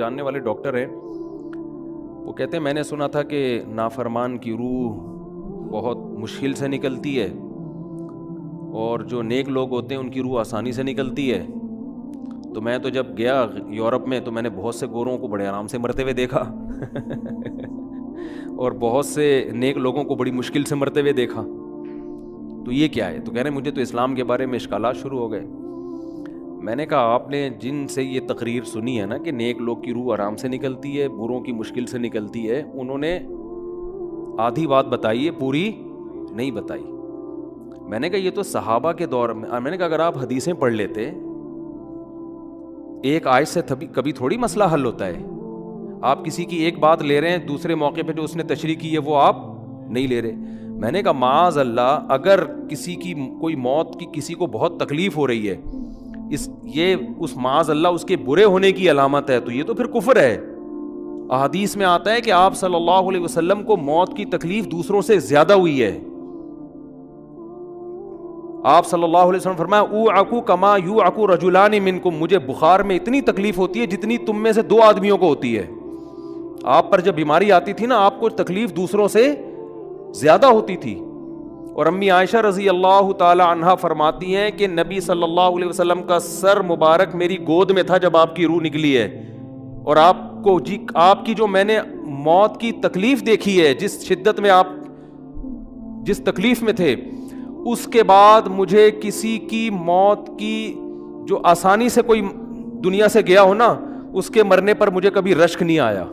جاننے والے ڈاکٹر ہیں, وہ کہتے ہیں میں نے سنا تھا کہ نافرمان کی روح بہت مشکل سے نکلتی ہے اور جو نیک لوگ ہوتے ہیں ان کی روح آسانی سے نکلتی ہے. تو میں تو جب گیا یورپ میں تو میں نے بہت سے گوروں کو بڑے آرام سے مرتے ہوئے دیکھا اور بہت سے نیک لوگوں کو بڑی مشکل سے مرتے ہوئے دیکھا. تو یہ کیا ہے؟ تو کہہ رہے ہیں مجھے تو اسلام کے بارے میں اشکالات شروع ہو گئے. میں نے کہا آپ نے جن سے یہ تقریر سنی ہے نا کہ نیک لوگ کی روح آرام سے نکلتی ہے, بروں کی مشکل سے نکلتی ہے, انہوں نے آدھی بات بتائی ہے, پوری نہیں بتائی. میں نے کہا یہ تو صحابہ کے دور میں نے کہا اگر آپ حدیثیں پڑھ لیتے, ایک آیت سے کبھی تھوڑی مسئلہ حل ہوتا ہے. آپ کسی کی ایک بات لے رہے ہیں, دوسرے موقع پہ جو اس نے تشریح کی ہے وہ آپ نہیں لے رہے. میں نے کہا معاذ اللہ, اگر کسی کی کوئی موت کی کسی کو بہت تکلیف ہو رہی ہے, یہ اس معاذ اللہ اس کے برے ہونے کی علامت ہے, تو یہ تو پھر کفر ہے. احادیث میں آتا ہے کہ آپ صلی اللہ علیہ وسلم کو موت کی تکلیف دوسروں سے زیادہ ہوئی ہے. آپ صلی اللہ علیہ وسلم فرمایا اوعکو کما یوعکو رجلان منکم, مجھے بخار میں اتنی تکلیف ہوتی ہے جتنی تم میں سے 2 آدمیوں کو ہوتی ہے. آپ پر جب بیماری آتی تھی نا, آپ کو تکلیف دوسروں سے زیادہ ہوتی تھی. اور امی عائشہ رضی اللہ تعالی عنہا فرماتی ہیں کہ نبی صلی اللہ علیہ وسلم کا سر مبارک میری گود میں تھا جب آپ کی روح نکلی ہے, اور آپ کی جو میں نے موت کی تکلیف دیکھی ہے, جس شدت میں آپ جس تکلیف میں تھے, اس کے بعد مجھے کسی کی موت کی جو آسانی سے کوئی دنیا سے گیا ہو نا, اس کے مرنے پر مجھے کبھی رشک نہیں آیا.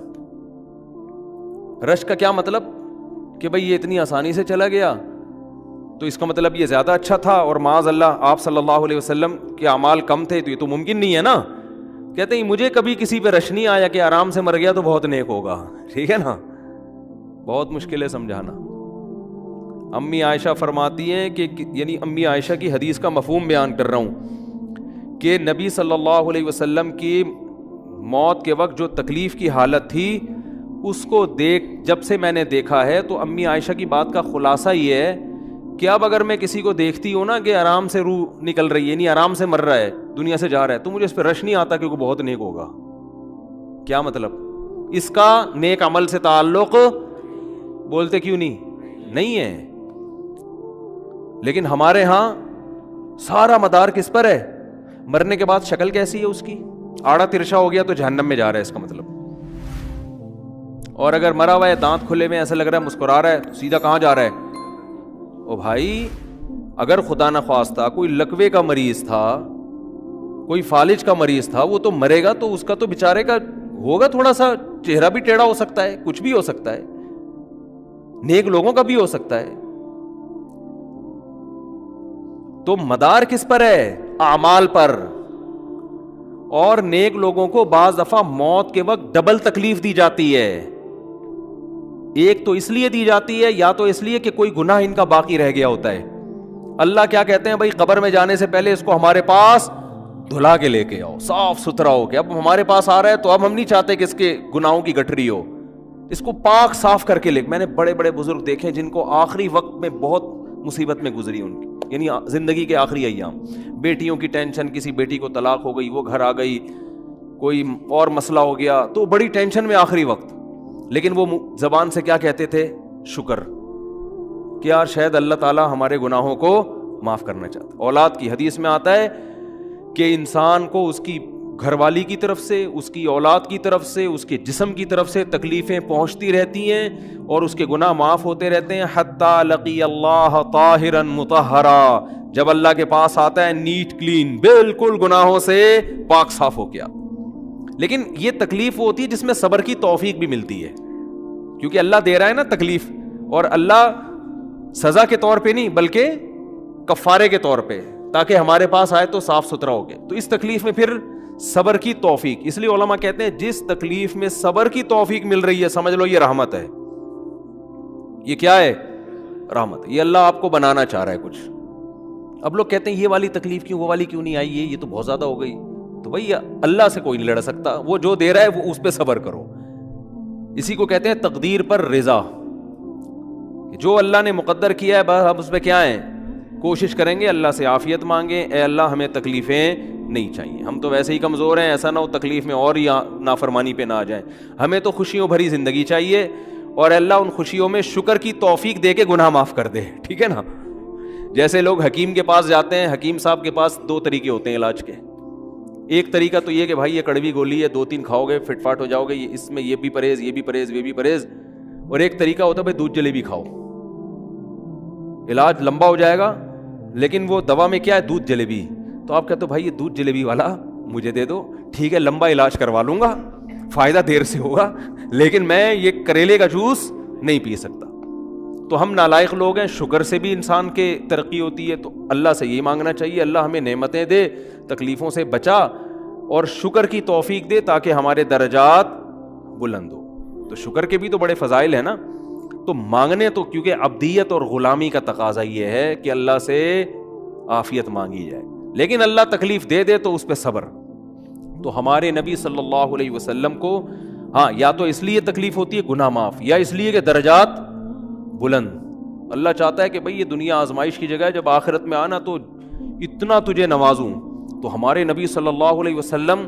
رشک کا کیا مطلب کہ بھئی یہ اتنی آسانی سے چلا گیا تو اس کا مطلب یہ زیادہ اچھا تھا, اور معاذ اللہ آپ صلی اللہ علیہ وسلم کے اعمال کم تھے, تو یہ تو ممکن نہیں ہے نا. کہتے ہیں مجھے کبھی کسی پہ رش نہیں آیا کہ آرام سے مر گیا تو بہت نیک ہوگا. ٹھیک ہے نا, بہت مشکل ہے سمجھانا. امی عائشہ فرماتی ہیں کہ یعنی امی عائشہ کی حدیث کا مفہوم بیان کر رہا ہوں کہ نبی صلی اللہ علیہ وسلم کی موت کے وقت جو تکلیف کی حالت تھی, اس کو جب سے میں نے دیکھا ہے, تو امی عائشہ کی بات کا خلاصہ یہ ہے کہ اب اگر میں کسی کو دیکھتی ہوں نا کہ آرام سے روح نکل رہی ہے, یعنی آرام سے مر رہا ہے, دنیا سے جا رہا ہے, تو مجھے اس پہ رش نہیں آتا کہ وہ بہت نیک ہوگا. کیا مطلب؟ اس کا نیک عمل سے تعلق بولتے کیوں نہیں ہے. لیکن ہمارے ہاں سارا مدار کس پر ہے؟ مرنے کے بعد شکل کیسی ہے اس کی؟ آڑا ترشا ہو گیا تو جہنم میں جا رہا ہے, اس کا مطلب. اور اگر مرا ہوا ہے, دانت کھلے میں, ایسا لگ رہا ہے مسکرا رہا ہے, تو سیدھا کہاں جا رہا ہے؟ او بھائی, اگر خدا نخواستہ کوئی لکوے کا مریض تھا, کوئی فالج کا مریض تھا, وہ تو مرے گا تو اس کا تو بیچارے کا ہوگا تھوڑا سا چہرہ بھی ٹیڑھا ہو سکتا ہے, کچھ بھی ہو سکتا ہے, نیک لوگوں کا بھی ہو سکتا ہے. تو مدار کس پر ہے؟ اعمال پر. اور نیک لوگوں کو بعض دفعہ موت کے وقت ڈبل تکلیف دی جاتی ہے. ایک تو اس لیے دی جاتی ہے, یا تو اس لیے کہ کوئی گناہ ان کا باقی رہ گیا ہوتا ہے. اللہ کیا کہتے ہیں بھائی, قبر میں جانے سے پہلے اس کو ہمارے پاس دھلا کے لے کے آؤ, صاف ستھرا ہو کے. اب ہمارے پاس آ رہا ہے تو اب ہم نہیں چاہتے کہ اس کے گناہوں کی گٹھری ہو, اس کو پاک صاف کر کے لے. میں نے بڑے بڑے بزرگ دیکھے جن کو آخری وقت میں بہت مصیبت میں گزری ان کی, یعنی زندگی کے آخری ایام, بیٹیوں کی ٹینشن, کسی بیٹی کو طلاق ہو گئی, وہ گھر آ گئی, کوئی اور مسئلہ ہو گیا, تو بڑی ٹینشن میں آخری وقت. لیکن وہ زبان سے کیا کہتے تھے؟ شکر, کہ یار شاید اللہ تعالیٰ ہمارے گناہوں کو معاف کرنا چاہتا. اولاد کی حدیث میں آتا ہے کہ انسان کو اس کی گھر والی کی طرف سے, اس کی اولاد کی طرف سے, اس کے جسم کی طرف سے تکلیفیں پہنچتی رہتی ہیں اور اس کے گناہ معاف ہوتے رہتے ہیں, حتی لقی اللہ طاہرا مطہرا, جب اللہ کے پاس آتا ہے نیٹ کلین, بالکل گناہوں سے پاک صاف ہو گیا. لیکن یہ تکلیف وہ ہوتی ہے جس میں صبر کی توفیق بھی ملتی ہے, کیونکہ اللہ دے رہا ہے نا تکلیف, اور اللہ سزا کے طور پہ نہیں بلکہ کفارے کے طور پہ, تاکہ ہمارے پاس آئے تو صاف ستھرا ہو گیا. تو اس تکلیف میں پھر صبر کی توفیق, اس لیے علماء کہتے ہیں جس تکلیف میں صبر کی توفیق مل رہی ہے, سمجھ لو یہ رحمت ہے. یہ کیا ہے؟ رحمت. یہ اللہ آپ کو بنانا چاہ رہا ہے کچھ. اب لوگ کہتے ہیں یہ والی تکلیف کیوں, وہ والی کیوں نہیں آئی, یہ تو بہت زیادہ ہو گئی. تو بھائی اللہ سے کوئی نہیں لڑ سکتا, وہ جو دے رہا ہے وہ اس پہ صبر کرو. اسی کو کہتے ہیں تقدیر پر رضا, جو اللہ نے مقدر کیا ہے بس ہم اس پہ کیا ہیں, کوشش کریں گے اللہ سے عافیت مانگیں, اے اللہ ہمیں تکلیفیں نہیں چاہیے, ہم تو ویسے ہی کمزور ہیں, ایسا نہ ہو تکلیف میں اور ہی نافرمانی پہ نہ آ جائیں, ہمیں تو خوشیوں بھری زندگی چاہیے, اور اللہ ان خوشیوں میں شکر کی توفیق دے کے گناہ معاف کر دے, ٹھیک ہے نا. جیسے لوگ حکیم کے پاس جاتے ہیں, حکیم صاحب کے پاس 2 طریقے ہوتے ہیں علاج کے. ایک طریقہ تو یہ کہ بھائی یہ کڑوی گولی ہے, 2-3 کھاؤ گے فٹ فاٹ ہو جاؤ گے, اس میں یہ بھی پرہیز, یہ بھی پرہیز, یہ بھی پرہیز. اور ایک طریقہ ہوتا ہے بھائی دودھ جلیبی کھاؤ, علاج لمبا ہو جائے گا, لیکن وہ دوا میں کیا ہے, دودھ جلیبی. تو آپ کہتے ہو بھائی یہ دودھ جلیبی والا مجھے دے دو, ٹھیک ہے لمبا علاج کروا لوں گا, فائدہ دیر سے ہوگا, لیکن میں یہ کریلے کا جوس نہیں پی سکتا. تو ہم نالائق لوگ ہیں, شکر سے بھی انسان کے ترقی ہوتی ہے, تو اللہ سے یہ مانگنا چاہیے اللہ ہمیں نعمتیں دے, تکلیفوں سے بچا, اور شکر کی توفیق دے تاکہ ہمارے درجات بلند ہو. تو شکر کے بھی تو بڑے فضائل ہیں نا. تو مانگنے تو کیونکہ عبدیت اور غلامی کا تقاضا یہ ہے کہ اللہ سے عافیت مانگی جائے, لیکن اللہ تکلیف دے دے تو اس پہ صبر. تو ہمارے نبی صلی اللہ علیہ وسلم کو ہاں یا تو اس لیے تکلیف ہوتی ہے گناہ معاف, یا اس لیے کہ درجات بلند. اللہ چاہتا ہے کہ بھئی یہ دنیا آزمائش کی جگہ ہے, جب آخرت میں آنا تو اتنا تجھے نوازوں. تو ہمارے نبی صلی اللہ علیہ وسلم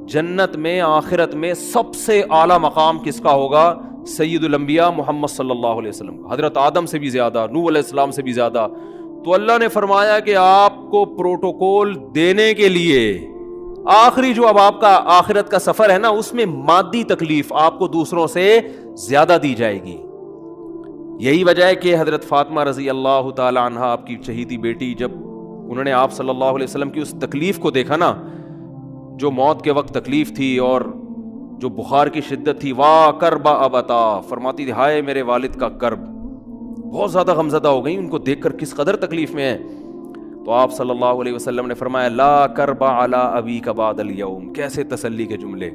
جنت میں آخرت میں سب سے اعلیٰ مقام کس کا ہوگا؟ سید الانبیاء محمد صلی اللہ علیہ وسلم کا, حضرت آدم سے بھی زیادہ, نوح علیہ السلام سے بھی زیادہ. تو اللہ نے فرمایا کہ آپ کو پروٹوکول دینے کے لیے آخری جو اب آپ کا آخرت کا سفر ہے نا, اس میں مادی تکلیف آپ کو دوسروں سے زیادہ دی جائے گی. یہی وجہ ہے کہ حضرت فاطمہ رضی اللہ تعالی عنہ آپ کی چہیتی بیٹی, جب انہوں نے آپ صلی اللہ علیہ وسلم کی اس تکلیف کو دیکھا نا, جو موت کے وقت تکلیف تھی اور جو بخار کی شدت تھی, واہ کرب ابتا, فرماتی تھی ہائے میرے والد کا کرب. بہت زیادہ غمزدہ ہو گئی ان کو دیکھ کر کس قدر تکلیف میں ہے. تو آپ صلی اللہ علیہ وسلم نے فرمایا لا کرب علی ابیک بعد الیوم. کیسے تسلی کے جملے.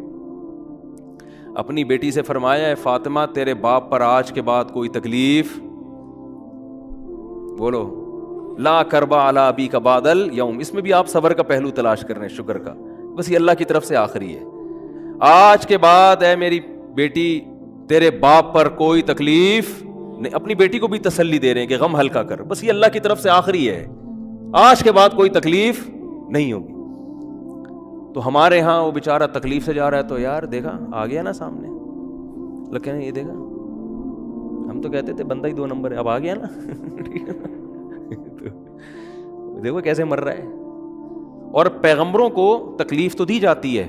اپنی بیٹی سے فرمایا ہے فاطمہ تیرے باپ پر آج کے بعد کوئی تکلیف, بولو لا کرب علی ابیک بعد الیوم. اس میں بھی آپ صبر کا پہلو تلاش کر رہے ہیں, شکر کا, بس یہ اللہ کی طرف سے آخری ہے. آج کے بعد اے میری بیٹی تیرے باپ پر کوئی تکلیف نہیں. اپنی بیٹی کو بھی تسلی دے رہے ہیں کہ غم ہلکا کر, بس یہ اللہ کی طرف سے آخری ہے, آج کے بعد کوئی تکلیف نہیں ہوگی. تو ہمارے ہاں وہ بیچارہ تکلیف سے جا رہا ہے, تو یار دیکھا آ گیا نا سامنے, لوگ کہنے یہ دیکھا, ہم تو کہتے تھے بندہ ہی 2 نمبر ہے, اب آ گیا نا دیکھو کیسے مر رہا ہے. اور پیغمبروں کو تکلیف تو دی جاتی ہے,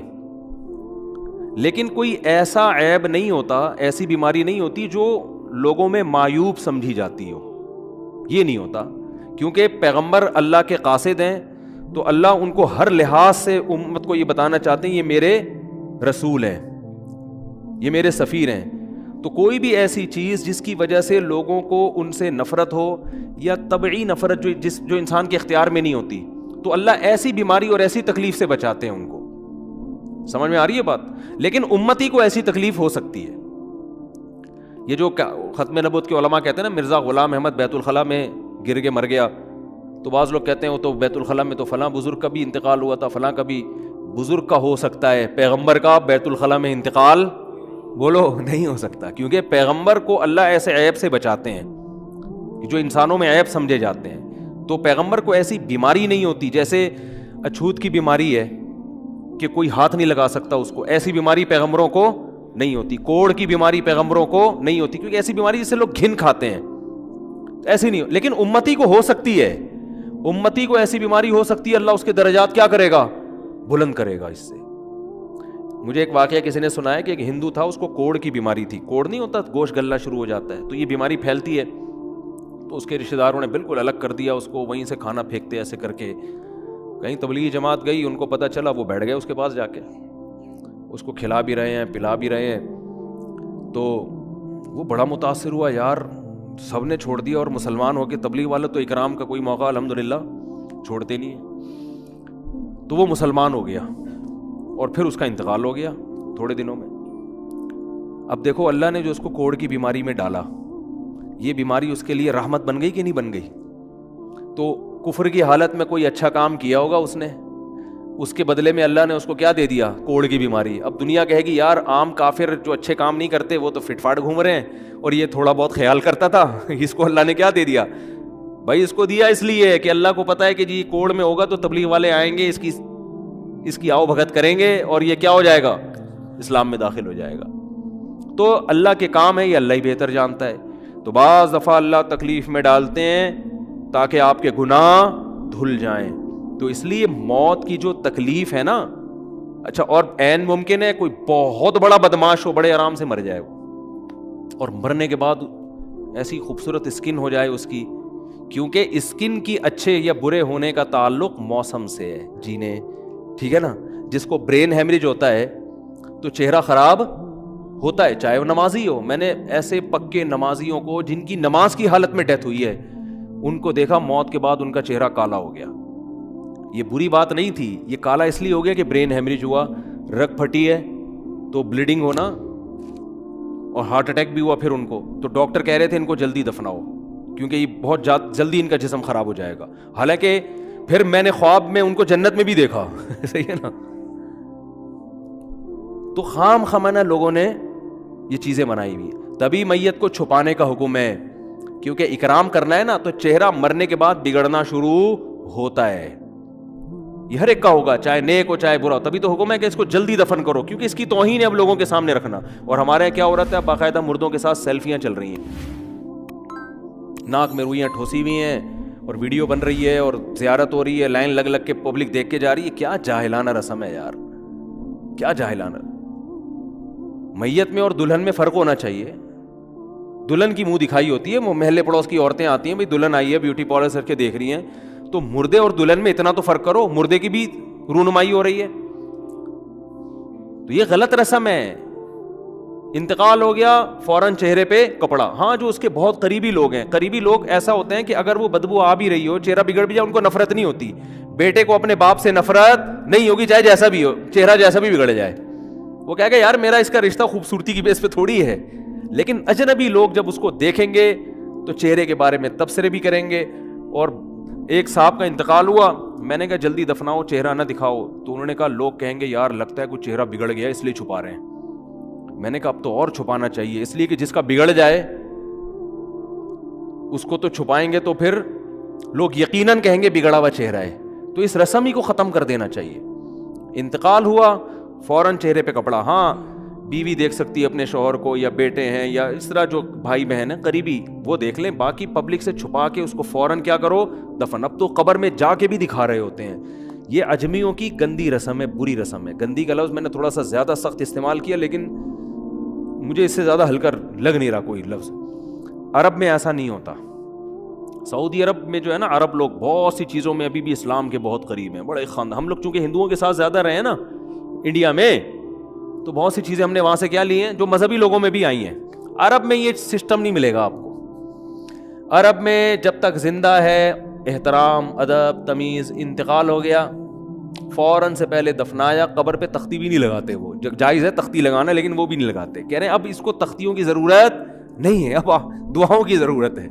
لیکن کوئی ایسا عیب نہیں ہوتا, ایسی بیماری نہیں ہوتی جو لوگوں میں معیوب سمجھی جاتی ہو, یہ نہیں ہوتا. کیونکہ پیغمبر اللہ کے قاصد ہیں, تو اللہ ان کو ہر لحاظ سے امت کو یہ بتانا چاہتے ہیں یہ میرے رسول ہیں, یہ میرے سفیر ہیں. تو کوئی بھی ایسی چیز جس کی وجہ سے لوگوں کو ان سے نفرت ہو, یا طبعی نفرت جو انسان کے اختیار میں نہیں ہوتی, تو اللہ ایسی بیماری اور ایسی تکلیف سے بچاتے ہیں ان کو. سمجھ میں آ رہی ہے بات؟ لیکن امتی کو ایسی تکلیف ہو سکتی ہے. یہ جو ختم نبوت کے علماء کہتے ہیں نا مرزا غلام احمد بیت الخلاء میں گر کے مر گیا, تو بعض لوگ کہتے ہیں وہ تو بیت الخلاء میں تو فلاں بزرگ کا بھی انتقال ہوا تھا, فلاں کا بھی بزرگ کا ہو سکتا ہے, پیغمبر کا بیت الخلاء میں انتقال بولو نہیں ہو سکتا. کیونکہ پیغمبر کو اللہ ایسے عیب سے بچاتے ہیں جو انسانوں میں عیب سمجھے جاتے ہیں. تو پیغمبر کو ایسی بیماری نہیں ہوتی, جیسے اچھوت کی بیماری ہے کہ کوئی ہاتھ نہیں لگا سکتا اس کو, ایسی بیماری پیغمبروں کو نہیں ہوتی. کوڑ کی بیماری پیغمبروں کو نہیں ہوتی, کیونکہ ایسی بیماری جس سے لوگ گھن کھاتے ہیں, ایسی نہیں. لیکن امتی کو ہو سکتی ہے, امتی کو ایسی بیماری ہو سکتی ہے, اللہ اس کے درجات کیا کرے گا؟ بلند کرے گا اس سے. مجھے ایک واقعہ کسی نے سنایا کہ ایک ہندو تھا, اس کو کوڑ کی بیماری تھی. کوڑ نہیں ہوتا گوشت گلنا شروع ہو جاتا ہے, تو یہ بیماری پھیلتی ہے. تو اس کے رشتہ داروں نے بالکل الگ کر دیا اس کو, وہیں سے کھانا پھینکتے ایسے کر کے. کہیں تبلیغی جماعت گئی, ان کو پتہ چلا, وہ بیٹھ گئے اس کے پاس جا کے, اس کو کھلا بھی رہے ہیں پلا بھی رہے ہیں. تو وہ بڑا متاثر ہوا, یار سب نے چھوڑ دیا اور مسلمان ہو کے تبلیغ والے تو اکرام کا کوئی موقع الحمدللہ چھوڑتے نہیں ہیں. تو وہ مسلمان ہو گیا اور پھر اس کا انتقال ہو گیا تھوڑے دنوں میں. اب دیکھو اللہ نے جو اس کو کوڑ کی بیماری میں ڈالا, یہ بیماری اس کے لیے رحمت بن گئی کہ نہیں بن گئی؟ تو کفر کی حالت میں کوئی اچھا کام کیا ہوگا اس نے, اس کے بدلے میں اللہ نے اس کو کیا دے دیا؟ کوڑ کی بیماری. اب دنیا کہے گی یار عام کافر جو اچھے کام نہیں کرتے وہ تو فٹ فاٹ گھوم رہے ہیں, اور یہ تھوڑا بہت خیال کرتا تھا, اس کو اللہ نے کیا دے دیا؟ بھائی اس کو دیا اس لیے کہ اللہ کو پتا ہے کہ جی کوڑ میں ہوگا تو تبلیغ والے آئیں گے, اس کی آؤ بھگت کریں گے اور یہ کیا ہو جائے گا, اسلام میں داخل ہو جائے گا. تو اللہ کے کام ہے, یہ اللہ ہی بہتر جانتا ہے. تو بعض دفعہ اللہ تکلیف میں ڈالتے ہیں تاکہ آپ کے گناہ دھل جائیں. تو اس لیے موت کی جو تکلیف ہے نا, اچھا اور عین ممکن ہے کوئی بہت بڑا بدماش ہو, بڑے آرام سے مر جائے وہ, اور مرنے کے بعد ایسی خوبصورت اسکن ہو جائے اس کی, کیونکہ اسکن کی اچھے یا برے ہونے کا تعلق موسم سے ہے, جینے, ٹھیک ہے نا. جس کو برین ہیمریج ہوتا ہے تو چہرہ خراب ہوتا ہے, چاہے وہ نمازی ہو. میں نے ایسے پکے نمازیوں کو جن کی نماز کی حالت میں ڈیتھ ہوئی ہے, ان کو دیکھا موت کے بعد ان کا چہرہ کالا ہو گیا. یہ بری بات نہیں تھی, یہ کالا اس لیے ہو گیا کہ برین ہیمریج ہوا, رگ پھٹی ہے تو بلیڈنگ ہونا, اور ہارٹ اٹیک بھی ہوا پھر ان کو. تو ڈاکٹر کہہ رہے تھے ان کو جلدی دفناؤ کیونکہ یہ بہت جلدی ان کا جسم خراب ہو جائے گا. حالانکہ پھر میں نے خواب میں ان کو جنت میں بھی دیکھا. صحیح ہے نا. تو خام خمانہ لوگوں نے یہ چیزیں بنائی ہوئی. تبھی میت کو چھپانے کا حکم ہے, کیونکہ اکرام کرنا ہے نا, تو چہرہ مرنے کے بعد بگڑنا شروع ہوتا ہے. یہ ہر ایک کا ہوگا, چاہے نیک ہو چاہے برا ہو. تبھی تو حکم ہے کہ اس کو جلدی دفن کرو, کیونکہ اس کی توہین ہے اب لوگوں کے سامنے رکھنا. اور ہمارے یہاں کیا ہو رہا ہے, باقاعدہ مردوں کے ساتھ سیلفیاں چل رہی ہیں, ناک میں روئیاں ٹھوسی ہوئی ہیں اور ویڈیو بن رہی ہے اور زیارت ہو رہی ہے, لائن لگ لگ کے پبلک دیکھ کے جا رہی ہے. کیا جاہلانہ رسم ہے یار, کیا جاہلانہ. میت میں اور دلہن میں فرق ہونا چاہیے. دلہن کی منہ دکھائی ہوتی ہے, وہ محلے پڑوس کی عورتیں آتی ہیں, بھائی دلہن آئی ہے بیوٹی پارلر کر کے دیکھ رہی ہیں, تو مردے اور دلہن میں اتنا تو فرق کرو, مردے کی بھی رونمائی ہو رہی ہے. تو یہ غلط رسم ہے. انتقال ہو گیا فوراً چہرے پہ کپڑا. ہاں جو اس کے بہت قریبی لوگ ہیں, قریبی لوگ ایسا ہوتے ہیں کہ اگر وہ بدبو آ بھی رہی ہو, چہرہ بگڑ بھی جائے, ان کو نفرت نہیں ہوتی. بیٹے کو اپنے باپ سے نفرت نہیں ہوگی, چاہے جیسا بھی ہو, چہرہ جیسا بھی بگڑ جائے. وہ کہے گا یار میرا اس کا رشتہ خوبصورتی کی بیس پہ تھوڑی ہے. لیکن اجنبی لوگ جب اس کو دیکھیں گے تو چہرے کے بارے میں تبصرے بھی کریں گے. اور ایک صاحب کا انتقال ہوا, میں نے کہا جلدی دفناؤ, چہرہ نہ دکھاؤ. تو انہوں نے کہا لوگ کہیں گے یار لگتا ہے کچھ چہرہ بگڑ گیا اس لیے چھپا رہے ہیں. میں نے کہا اب تو اور چھپانا چاہیے, اس لیے کہ جس کا بگڑ جائے اس کو تو چھپائیں گے تو پھر لوگ یقیناً کہیں گے بگڑا ہوا چہرہ ہے. تو اس رسم ہی کو ختم کر دینا چاہیے. انتقال ہوا فوراً چہرے پہ کپڑا. ہاں بیوی دیکھ سکتی ہے اپنے شوہر کو, یا بیٹے ہیں, یا اس طرح جو بھائی بہن ہیں قریبی, وہ دیکھ لیں. باقی پبلک سے چھپا کے اس کو فوراً کیا کرو, دفن. اب تو قبر میں جا کے بھی دکھا رہے ہوتے ہیں. یہ اجمیوں کی گندی رسم ہے, بری رسم ہے. گندی کا لفظ میں نے تھوڑا سا زیادہ سخت استعمال کیا, لیکن مجھے اس سے زیادہ ہلکا لگ نہیں رہا کوئی لفظ. عرب میں ایسا نہیں ہوتا. سعودی عرب میں جو ہے نا, عرب لوگ بہت سی چیزوں میں ابھی بھی اسلام کے بہت قریب ہیں, بڑے خاندان. ہم لوگ چونکہ ہندوؤں کے ساتھ زیادہ رہے ہیں نا انڈیا میں, تو بہت سی چیزیں ہم نے وہاں سے کیا لی ہیں جو مذہبی لوگوں میں بھی آئی ہیں. عرب میں یہ سسٹم نہیں ملے گا آپ کو. عرب میں جب تک زندہ ہے احترام, ادب, تمیز. انتقال ہو گیا فوراً سے پہلے دفنایا, قبر پہ تختی بھی نہیں لگاتے. وہ جائز ہے تختی لگانا, لیکن وہ بھی نہیں لگاتے. کہہ رہے ہیں اب اس کو تختیوں کی ضرورت نہیں ہے, اب دعاؤں کی ضرورت ہے.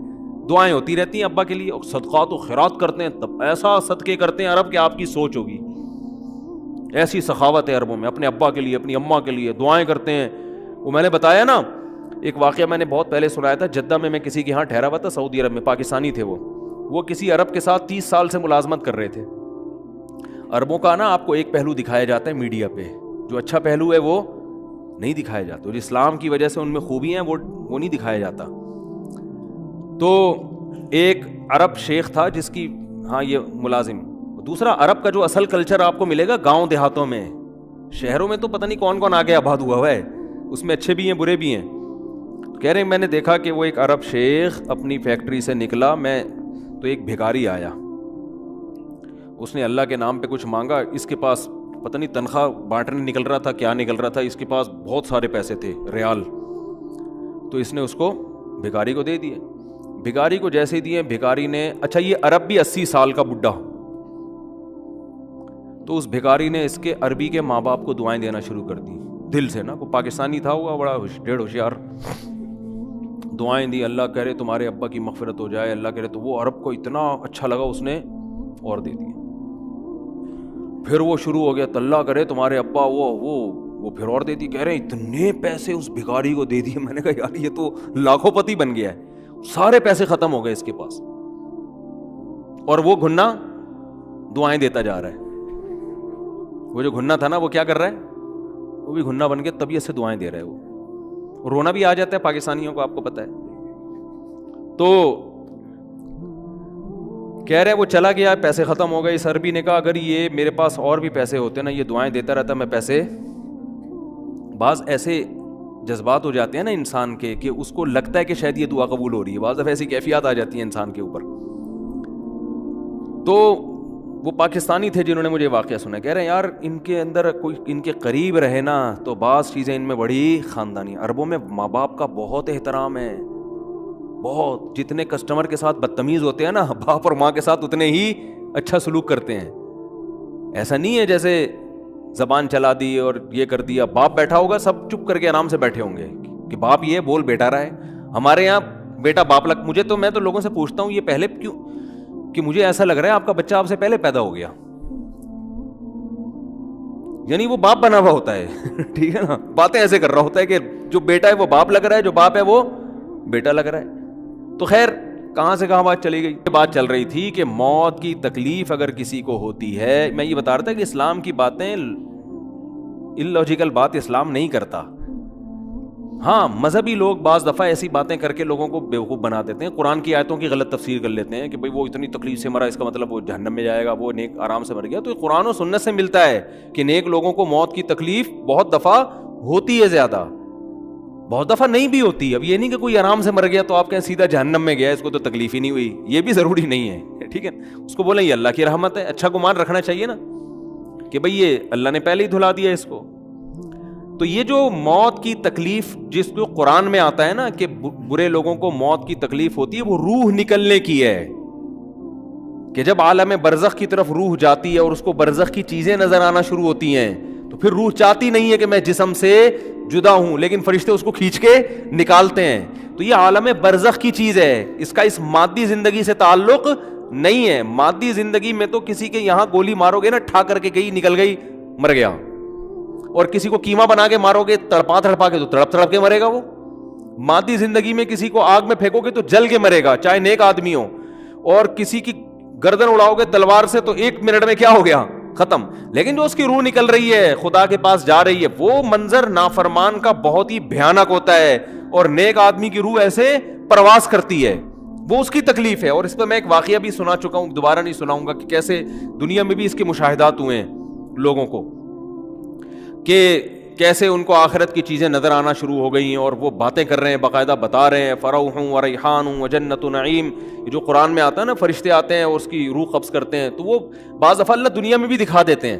دعائیں ہوتی رہتی ہیں ابا کے لیے, اور صدقات و خیرات کرتے ہیں. تب ایسا صدقے کرتے ہیں عرب کہ آپ کی سوچ ہوگی. ایسی سخاوت ہے عربوں میں, اپنے ابا کے لیے, اپنی اماں کے لیے دعائیں کرتے ہیں. وہ میں نے بتایا نا ایک واقعہ, میں نے بہت پہلے سنایا تھا. جدہ میں کسی کے ہاں ٹھہرا ہوا تھا, سعودی عرب میں, پاکستانی تھے وہ کسی عرب کے ساتھ 30 سال سے ملازمت کر رہے تھے. عربوں کا نا آپ کو ایک پہلو دکھایا جاتا ہے میڈیا پہ, جو اچھا پہلو ہے وہ نہیں دکھایا جاتا. جو اسلام کی وجہ سے ان میں خوبیاں ہیں وہ نہیں دکھایا جاتا. تو ایک عرب شیخ تھا جس کی ہاں یہ ملازم. دوسرا عرب کا جو اصل کلچر آپ کو ملے گا گاؤں دیہاتوں میں, شہروں میں تو پتہ نہیں کون کون آگے آباد ہوا ہے, اس میں اچھے بھی ہیں برے بھی ہیں. کہہ رہے ہیں میں نے دیکھا کہ وہ ایک عرب شیخ اپنی فیکٹری سے نکلا, میں تو ایک بھکاری آیا, اس نے اللہ کے نام پہ کچھ مانگا. اس کے پاس پتہ نہیں تنخواہ بانٹنے نکل رہا تھا کیا نکل رہا تھا, اس کے پاس بہت سارے پیسے تھے ریال. تو اس نے اس کو بھکاری کو دے دیے. بھکاری کو جیسے ہی دیے, بھکاری نے, اچھا یہ عرب بھی 80 سال کا بڈھا, تو اس بھکاری نے اس کے عربی کے ماں باپ کو دعائیں دینا شروع کر دی دل سے نا. وہ پاکستانی تھا, ہوا بڑا ڈیڑھ ہوشیار, دعائیں دی. اللہ کرے تمہارے ابا کی مغفرت ہو جائے, اللہ کرے. تو وہ عرب کو اتنا اچھا لگا, اس نے اور دے دیا. پھر وہ شروع ہو گیا, اللہ کرے تمہارے ابا وہ پھر اور دے دی. کہہ رہے ہیں اتنے پیسے اس بھکاری کو دے دیے. میں نے کہا یار یہ تو لاکھوں پتی بن گیا ہے, سارے پیسے ختم ہو گئے اس کے پاس. اور وہ گھنا دعائیں دیتا جا رہا ہے. وہ جو گھنا تھا نا وہ کیا کر رہا ہے, وہ بھی گھنا بن کے طبیعت سے دعائیں دے رہا ہے. وہ رونا بھی آ جاتا ہے پاکستانیوں کو, آپ کو پتا ہے. تو کہہ رہے وہ چلا گیا, پیسے ختم ہو گئے. اس عربی نے کہا اگر یہ میرے پاس اور بھی پیسے ہوتے نا, یہ دعائیں دیتا رہتا, میں پیسے. بعض ایسے جذبات ہو جاتے ہیں نا انسان کے کہ اس کو لگتا ہے کہ شاید یہ دعا قبول ہو رہی ہے. بعض دفعہ ایسی کیفیات آ جاتی ہیں انسان کے اوپر. تو وہ پاکستانی تھے جنہوں نے مجھے واقعہ سنا, کہہ رہے ہیں یار ان کے اندر کوئی ان کے قریب رہے نا تو بعض چیزیں ان میں بڑی خاندانی. عربوں میں ماں باپ کا بہت احترام ہے, بہت. جتنے کسٹمر کے ساتھ بدتمیز ہوتے ہیں نا, باپ اور ماں کے ساتھ اتنے ہی اچھا سلوک کرتے ہیں. ایسا نہیں ہے جیسے زبان چلا دی اور یہ کر دیا. باپ بیٹھا ہوگا سب چپ کر کے آرام سے بیٹھے ہوں گے کہ باپ یہ بول بیٹا رہا ہے. ہمارے یہاں بیٹا باپ لگ, میں تو لوگوں سے پوچھتا ہوں یہ پہلے کیوں, کہ مجھے ایسا لگ رہا ہے آپ کا بچہ آپ سے پہلے پیدا ہو گیا, یعنی وہ باپ بنا ہوا ہوتا ہے. ٹھیک ہے نا, باتیں ایسے کر رہا ہوتا ہے کہ جو بیٹا ہے وہ باپ لگ رہا ہے, جو باپ ہے وہ بیٹا لگ رہا ہے. تو خیر کہاں سے کہاں بات چلی گئی. بات چل رہی تھی کہ موت کی تکلیف اگر کسی کو ہوتی ہے, میں یہ بتا رہا تھا کہ اسلام کی باتیں اللاجیکل بات اسلام نہیں کرتا. ہاں مذہبی لوگ بعض دفعہ ایسی باتیں کر کے لوگوں کو بیوقوف بنا دیتے ہیں. قرآن کی آیتوں کی غلط تفسیر کر لیتے ہیں کہ بھئی وہ اتنی تکلیف سے مرا, اس کا مطلب وہ جہنم میں جائے گا, وہ نیک آرام سے مر گیا. تو یہ قرآن و سنت سے ملتا ہے کہ نیک لوگوں کو موت کی تکلیف بہت دفعہ ہوتی ہے, زیادہ بہت دفعہ نہیں بھی ہوتی. اب یہ نہیں کہ کوئی آرام سے مر گیا تو آپ کہیں سیدھا جہنم میں گیا, اس کو تو تکلیف ہی نہیں ہوئی, یہ بھی ضروری نہیں ہے. ٹھیک ہے, اس کو بولیں یہ اللہ کی رحمت ہے. اچھا گمان رکھنا چاہیے نا کہ بھئی یہ اللہ نے پہلے ہی دھلا دیا اس کو. تو یہ جو موت کی تکلیف جس کو قرآن میں آتا ہے نا کہ برے لوگوں کو موت کی تکلیف ہوتی ہے, وہ روح نکلنے کی ہے. کہ جب عالم برزخ کی طرف روح جاتی ہے اور اس کو برزخ کی چیزیں نظر آنا شروع ہوتی ہیں, تو پھر روح چاہتی نہیں ہے کہ میں جسم سے جدا ہوں, لیکن فرشتے اس کو کھینچ کے نکالتے ہیں. تو یہ عالم برزخ کی چیز ہے, اس کا اس مادی زندگی سے تعلق نہیں ہے. مادی زندگی میں تو کسی کے یہاں گولی مارو گے نا, ٹھا کر کے گئی, نکل گئی, مر گیا. اور کسی کو کیما بنا کے مارو گے تڑپا تڑپا کے, تو تڑپ تڑپ کے مرے گا وہ. مادی زندگی میں کسی کو آگ میں پھینکو گے تو جل کے مرے گا, چاہے نیک آدمی ہو. اور کسی کی گردن اڑاؤ گے تلوار سے تو 1 منٹ میں کیا ہو گیا, ختم. لیکن جو اس کی روح نکل رہی ہے, خدا کے پاس جا رہی ہے, وہ منظر نافرمان کا بہت ہی بھیانک ہوتا ہے. اور نیک آدمی کی روح ایسے پرواز کرتی ہے, وہ اس کی تکلیف ہے. اور اس پہ میں ایک واقعہ بھی سنا چکا ہوں, دوبارہ نہیں سناؤں گا, کہ کیسے دنیا میں بھی اس کے مشاہدات ہوئے ہیں لوگوں کو, کہ کیسے ان کو آخرت کی چیزیں نظر آنا شروع ہو گئی ہیں اور وہ باتیں کر رہے ہیں, باقاعدہ بتا رہے ہیں فروح و ریحان و جنت نعیم. جو قرآن میں آتا ہے نا, فرشتے آتے ہیں اور اس کی روح قبض کرتے ہیں, تو وہ بعض دفعہ اللہ دنیا میں بھی دکھا دیتے ہیں.